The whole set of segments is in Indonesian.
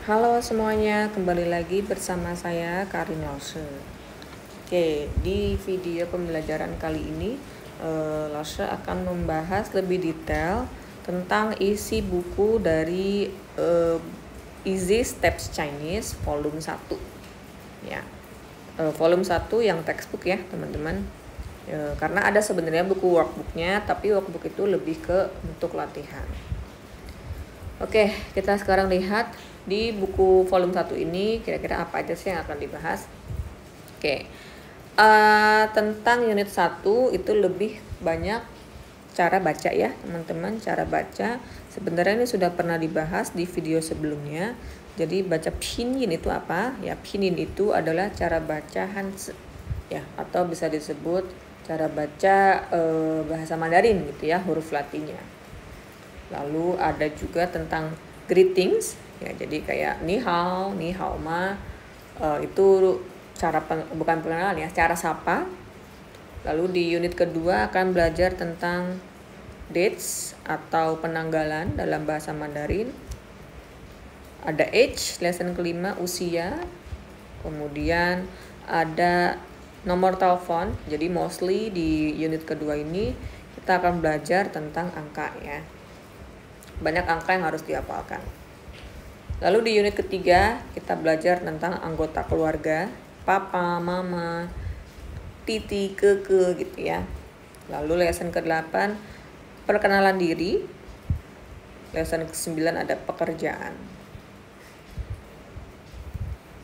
Halo semuanya, kembali lagi bersama saya Karin Lause. Oke, di video pembelajaran kali ini Lause akan membahas lebih detail tentang isi buku dari Easy Steps Chinese volume 1. Ya. Volume 1 yang textbook ya, teman-teman. Karena ada sebenarnya buku workbooknya, tapi workbook itu lebih ke untuk latihan. Oke, kita sekarang lihat di buku volume 1 ini kira-kira apa aja sih yang akan dibahas. Oke, tentang unit 1 itu lebih banyak cara baca ya teman-teman. Cara baca sebenarnya ini sudah pernah dibahas di video sebelumnya. Jadi baca pinyin itu apa? Ya, pinyin itu adalah cara baca Hanzi ya, atau bisa disebut cara baca bahasa Mandarin gitu ya, huruf Latinnya. Lalu ada juga tentang greetings ya, jadi kayak ni hao ma, itu cara bukan pengenalan ya, cara sapa. Lalu di unit kedua akan belajar tentang dates atau penanggalan dalam bahasa Mandarin. Ada age, lesson kelima, usia. Kemudian ada nomor telepon. Jadi mostly di unit kedua ini kita akan belajar tentang angka ya. Banyak angka yang harus dihafalkan. Lalu di unit ketiga kita belajar tentang anggota keluarga, papa, mama, titi, keke gitu ya. Lalu lesson ke-8 perkenalan diri. Lesson ke-9 ada pekerjaan.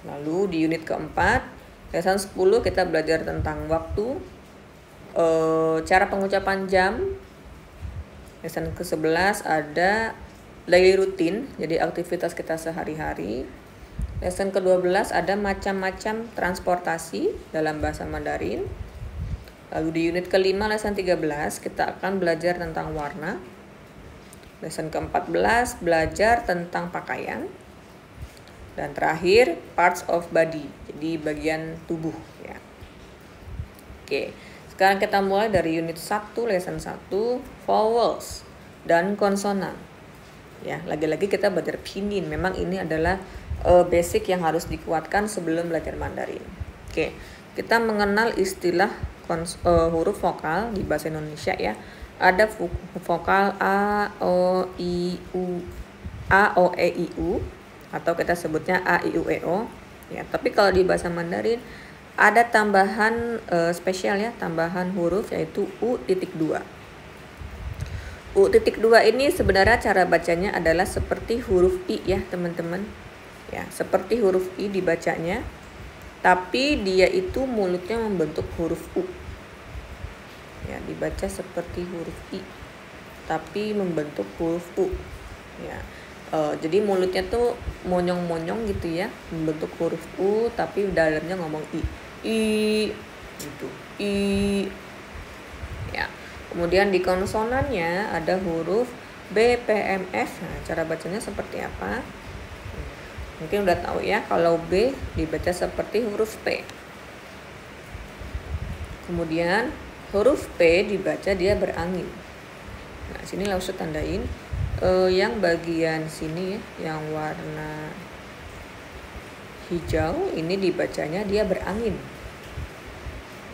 Lalu di unit keempat lesson 10 kita belajar tentang waktu, cara pengucapan jam. Lesson ke-11 ada daily routine, jadi aktivitas kita sehari-hari. Lesson ke-12 ada macam-macam transportasi dalam bahasa Mandarin. Lalu di unit kelima lesson 13 kita akan belajar tentang warna. Lesson ke-14 belajar tentang pakaian. Dan terakhir parts of body, jadi bagian tubuh ya. Oke. Sekarang kita mulai dari unit 1 lesson 1 vowels dan konsonan. Ya, lagi-lagi kita belajar pinyin. Memang ini adalah basic yang harus dikuatkan sebelum belajar Mandarin. Oke, kita mengenal istilah huruf vokal di bahasa Indonesia ya. Ada vokal A, O, I, U, A, O, E, I, U, atau kita sebutnya A, I, U, E, O. Ya, tapi kalau di bahasa Mandarin ada tambahan spesial ya, tambahan huruf yaitu U.2. U.2 ini sebenarnya cara bacanya adalah seperti huruf I ya teman-teman. Ya, seperti huruf I dibacanya, tapi dia itu mulutnya membentuk huruf U. Ya, dibaca seperti huruf I, tapi membentuk huruf U. Ya. Jadi mulutnya tuh monyong-monyong gitu ya, membentuk huruf U, tapi dalamnya ngomong I gitu, I ya. Kemudian di konsonannya ada huruf B, P, M, F. Nah, cara bacanya seperti apa? Mungkin udah tahu ya, kalau B dibaca seperti huruf P. Kemudian huruf P dibaca dia berangin. Nah, sini langsung tandain yang bagian sini ya, yang warna hijau ini dibacanya dia berangin.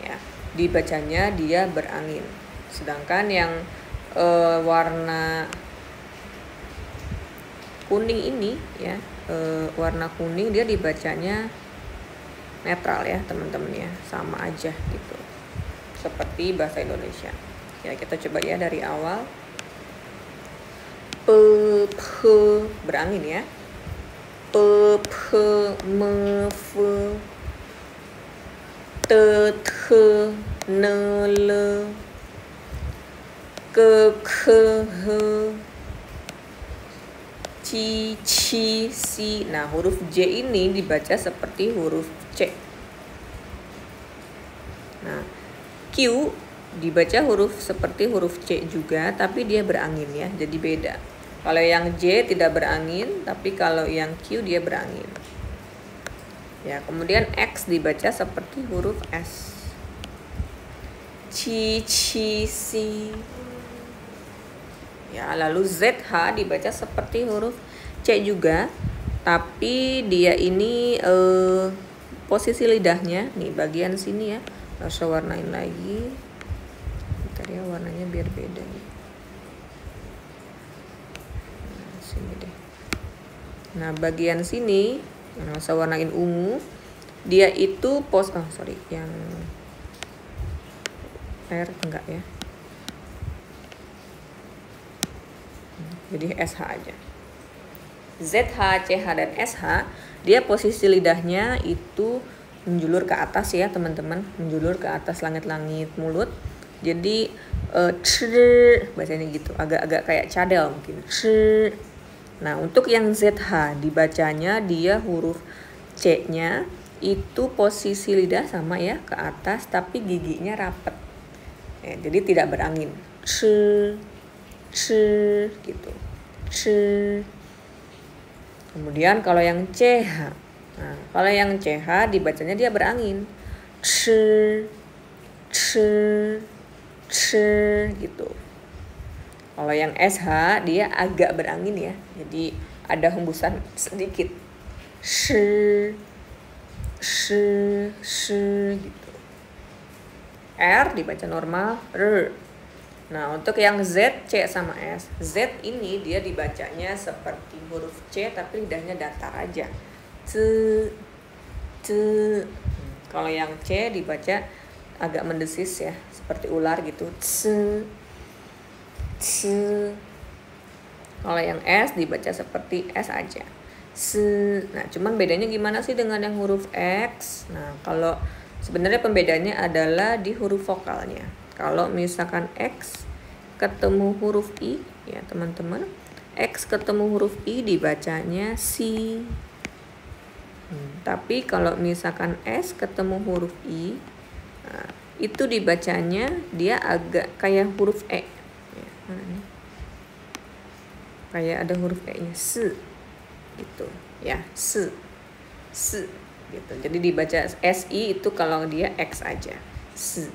Ya, dibacanya dia berangin. Sedangkan yang warna kuning ini ya, warna kuning dia dibacanya netral ya teman-teman ya, sama aja gitu. Seperti bahasa Indonesia. Ya, kita coba ya dari awal. P, berangin ya. P, M, F, T, N, L, K, H, C, C. Nah, huruf J ini dibaca seperti huruf C. Nah, Q dibaca huruf seperti huruf C juga, tapi dia berangin ya, jadi beda. Kalau yang J tidak berangin, tapi kalau yang Q dia berangin. Ya, kemudian X dibaca seperti huruf S. C, C. Ya, lalu ZH dibaca seperti huruf C juga, tapi dia ini posisi lidahnya nih bagian sini ya. Langsung warnain lagi. Bentar ya, warnanya biar beda nih. Nah, sini deh. Nah, bagian sini yang saya warnain ungu, dia itu yang R enggak ya. Jadi SH aja. ZH, CH, dan SH, dia posisi lidahnya itu menjulur ke atas ya teman-teman, menjulur ke atas langit-langit mulut. Jadi bahasanya gitu, agak-agak kayak cadel mungkin. Nah, untuk yang ZH dibacanya dia huruf C-nya itu posisi lidah sama ya ke atas, tapi giginya rapet. Ya, jadi tidak berangin. Gitu. Kemudian kalau yang CH, nah kalau yang CH dibacanya dia berangin, gitu. Kalau yang SH dia agak berangin ya, jadi ada hembusan sedikit, gitu. R dibaca normal, R. Nah, untuk yang Z, C sama S. Z ini dia dibacanya seperti huruf C tapi lidahnya datar aja. Kalau yang C dibaca agak mendesis ya, seperti ular gitu. Kalau yang S dibaca seperti S aja. Nah, cuman bedanya gimana sih dengan yang huruf X? Nah, kalau sebenarnya pembedanya adalah di huruf vokalnya. Kalau misalkan X ketemu huruf I ya teman-teman, X ketemu huruf I dibacanya si. Tapi kalau misalkan S ketemu huruf I, nah, itu dibacanya dia agak kayak huruf E ya, kayak ada huruf E-nya, se gitu ya, se gitu. Jadi dibaca SI itu kalau dia X aja, se.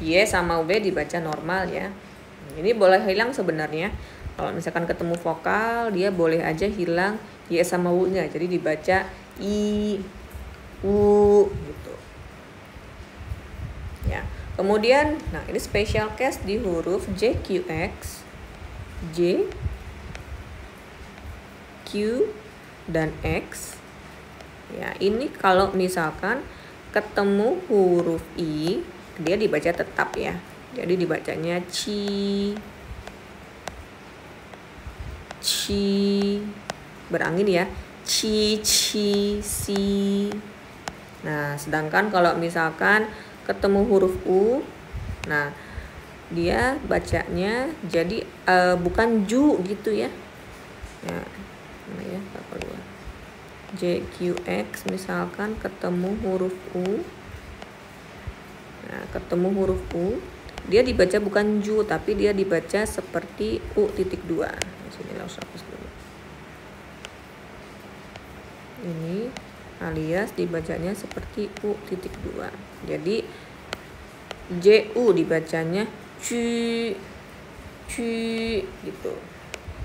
Y sama W dibaca normal ya. Ini boleh hilang sebenarnya. Kalau misalkan ketemu vokal, dia boleh aja hilang Y sama W-nya. Jadi dibaca I, U gitu. Ya. Kemudian, nah ini special case di huruf JQX, J, Q, dan X. Ya, ini kalau misalkan ketemu huruf I, dia dibaca tetap ya. Jadi dibacanya ci, berangin ya, ci, si. Nah, sedangkan kalau misalkan ketemu huruf U, nah dia bacanya jadi bukan ju gitu ya. Ya, mana ya, keluar. JQX misalkan ketemu huruf U. Nah, ketemu huruf U, dia dibaca bukan ju, tapi dia dibaca seperti U.2. Sini langsung hapus dulu. Ini alias dibacanya seperti U.2. Jadi JU dibacanya cu gitu.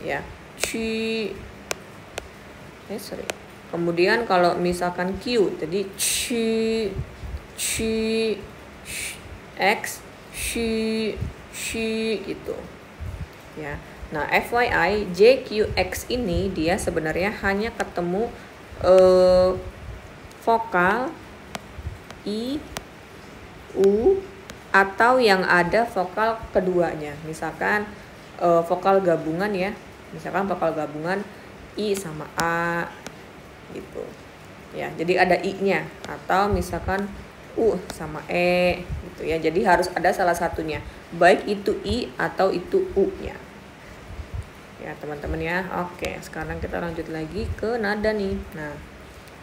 Ya, cu. Kemudian kalau misalkan Q, jadi cu X, gitu ya. Nah, FYI JQX ini dia sebenarnya hanya ketemu vokal I, U, atau yang ada vokal keduanya. Misalkan vokal gabungan ya, misalkan vokal gabungan I sama A gitu ya, jadi ada I-nya, atau misalkan U sama E gitu ya. Jadi harus ada salah satunya, baik itu I atau itu U-nya. Ya, teman-teman ya. Oke, sekarang kita lanjut lagi ke nada nih. Nah,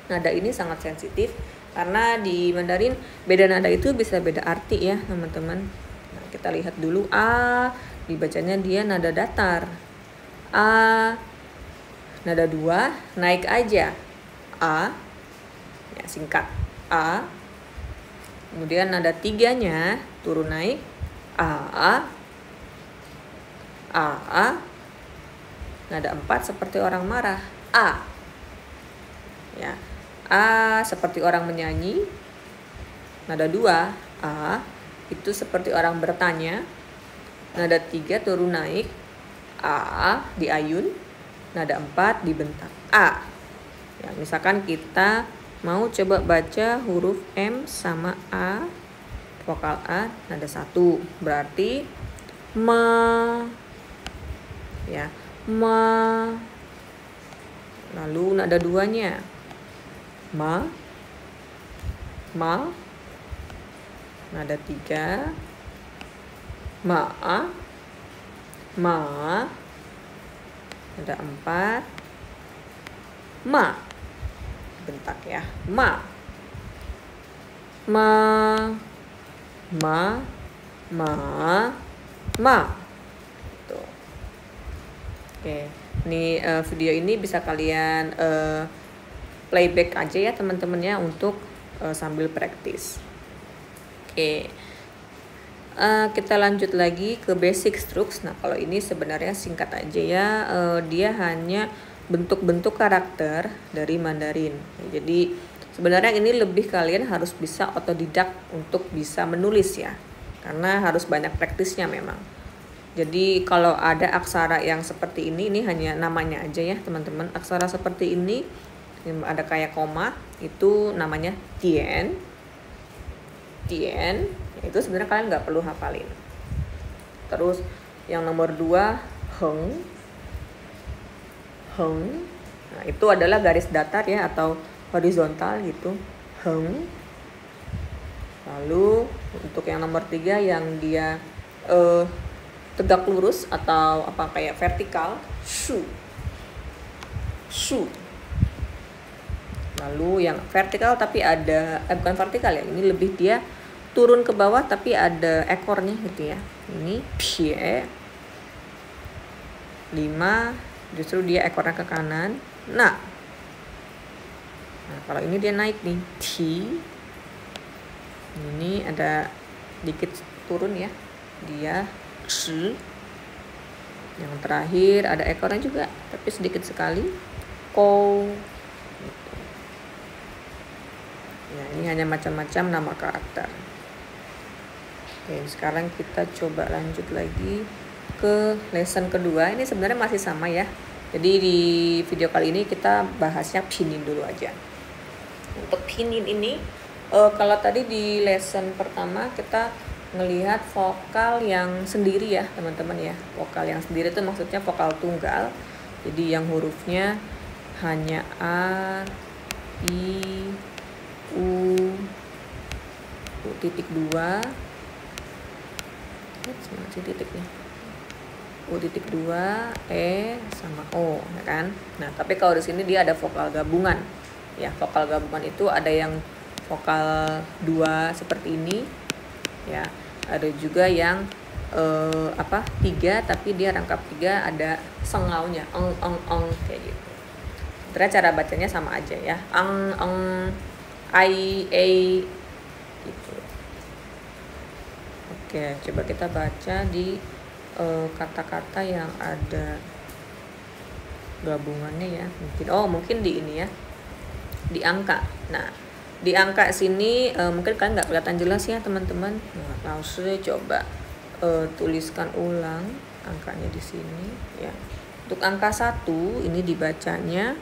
nada ini sangat sensitif karena di Mandarin beda nada itu bisa beda arti ya, teman-teman. Nah, kita lihat dulu A, dibacanya dia nada datar. A, nada 2 naik aja. A, ya singkat. A. Kemudian nada 3-nya turun naik, A. Nada 4 seperti orang marah, A. ya. A seperti orang menyanyi, nada 2 A itu seperti orang bertanya, nada 3 turun naik A di ayun, nada 4 dibentak A. Ya, misalkan kita mau coba baca huruf M sama A, vokal A nada 1, berarti ma, ya, ma. Lalu nada 2-nya ma, nada 3 ma, nada 4 ma, bentak ya, ma. Tuh. Oke, ini video ini bisa kalian playback aja ya teman-teman ya, untuk sambil praktis. Oke, kita lanjut lagi ke basic strokes. Nah, kalau ini sebenarnya singkat aja ya, dia hanya bentuk-bentuk karakter dari Mandarin. Jadi sebenarnya ini lebih kalian harus bisa otodidak untuk bisa menulis ya, karena harus banyak praktisnya memang. Jadi kalau ada aksara yang seperti ini hanya namanya aja ya teman-teman. Aksara seperti ini ada kayak koma, itu namanya tien. Itu sebenarnya kalian nggak perlu hafalin. Terus yang nomor 2 heng. Nah, itu adalah garis datar ya, atau horizontal gitu, heng. Lalu untuk yang nomor 3 yang dia tegak lurus atau apa kayak vertikal, shu. Lalu yang vertikal tapi ada bukan vertikal ya, ini lebih dia turun ke bawah tapi ada ekornya gitu ya. Ini pie. 5 justru dia ekornya ke kanan. Nah, kalau ini dia naik nih, ti. Ini ada dikit turun ya, dia shi. Yang terakhir ada ekornya juga tapi sedikit sekali, ko. Ya, ini hanya macam-macam nama karakter. Oke, sekarang kita coba lanjut lagi ke lesson kedua. Ini sebenarnya masih sama ya. Jadi di video kali ini kita bahasnya pinyin dulu aja. Untuk pinyin ini, kalau tadi di lesson pertama kita ngelihat vokal yang sendiri ya teman-teman ya. Vokal yang sendiri itu maksudnya vokal tunggal. Jadi yang hurufnya hanya A, I, U, titik 2. Mana sih titiknya? U titik 2, E sama O, ya kan? Nah, tapi kalau di sini dia ada vokal gabungan. Ya, vokal gabungan itu ada yang vokal 2 seperti ini. Ya, ada juga yang 3 tapi dia rangkap 3 ada sengaunya, eng kayak gitu. Sebenarnya cara bacanya sama aja ya. I, A gitu. Oke, coba kita baca di kata-kata yang ada gabungannya ya, mungkin di ini ya, di angka. Nah, di angka sini mungkin kalian nggak kelihatan jelas ya teman-teman. Nah, langsung coba tuliskan ulang angkanya di sini ya. Untuk angka 1 ini dibacanya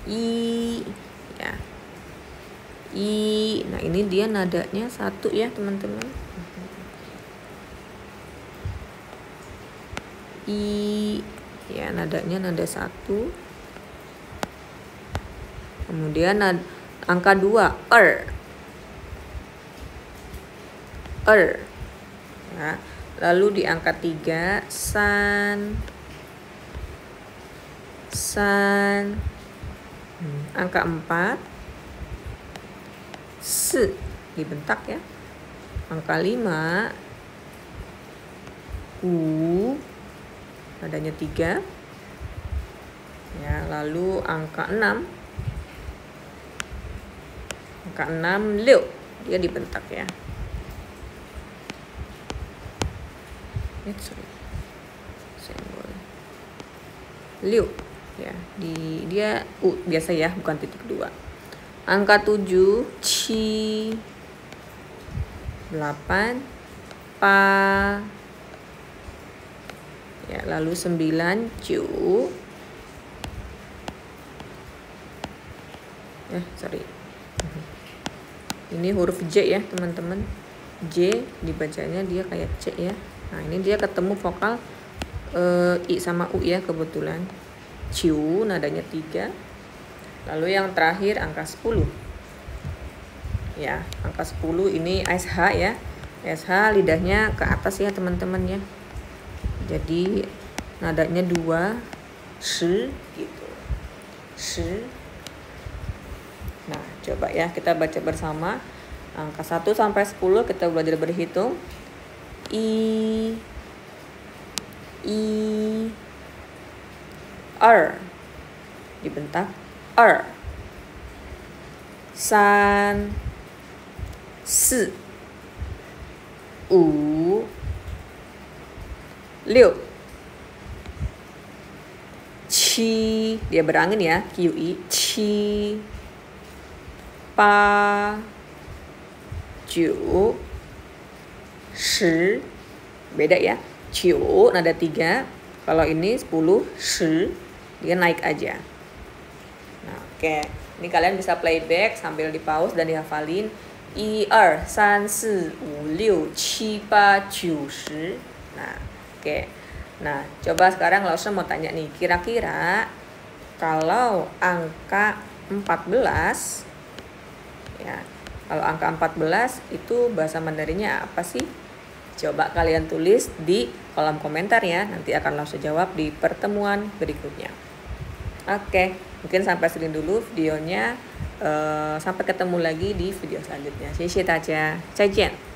i ya, i. Nah, ini dia nadanya 1 ya teman-teman. I ya, nadanya nada 1. Kemudian angka 2 ya. Lalu di angka 3 san. Angka 4 se, dibentak ya. Angka 5 u, nadanya 3 ya. Lalu angka 6 liu, dia dibentak ya. Liu ya, dia u biasa ya, bukan titik 2. Angka 7, ci. 8, pa. Ya, lalu 9, cu. Sorry. Ini huruf J ya, teman-teman. J dibacanya dia kayak C ya. Nah, ini dia ketemu vokal I sama U ya kebetulan. Ciu nadanya 3. Lalu yang terakhir angka 10. Ya, angka 10 ini SH ya. SH lidahnya ke atas ya, teman-teman ya. Jadi nadanya 2, shi gitu. Shi. Nah, coba ya kita baca bersama. Angka 1 sampai 10 kita belajar berhitung. I, er. Dibentak er. San, si, u, liu, qi. Dia berangin ya, qi, qi. Pa, jiu, shi. Beda ya. Ciu nada 3. Kalau ini 10, shi. Dia naik aja. Nah, oke. Ini kalian bisa playback sambil di pause dan dihafalin. 1, 2, 3, 4, 5, 6, 7, 8, 9, 10. Nah, oke. Nah, coba sekarang Lause mau tanya nih. Kira-kira kalau angka 14 ya, kalau angka 14 itu bahasa Mandarinnya apa sih? Coba kalian tulis di kolom komentar ya. Nanti akan Lause jawab di pertemuan berikutnya. Oke, mungkin sampai sini dulu videonya. Sampai ketemu lagi di video selanjutnya. 谢谢大家，再见。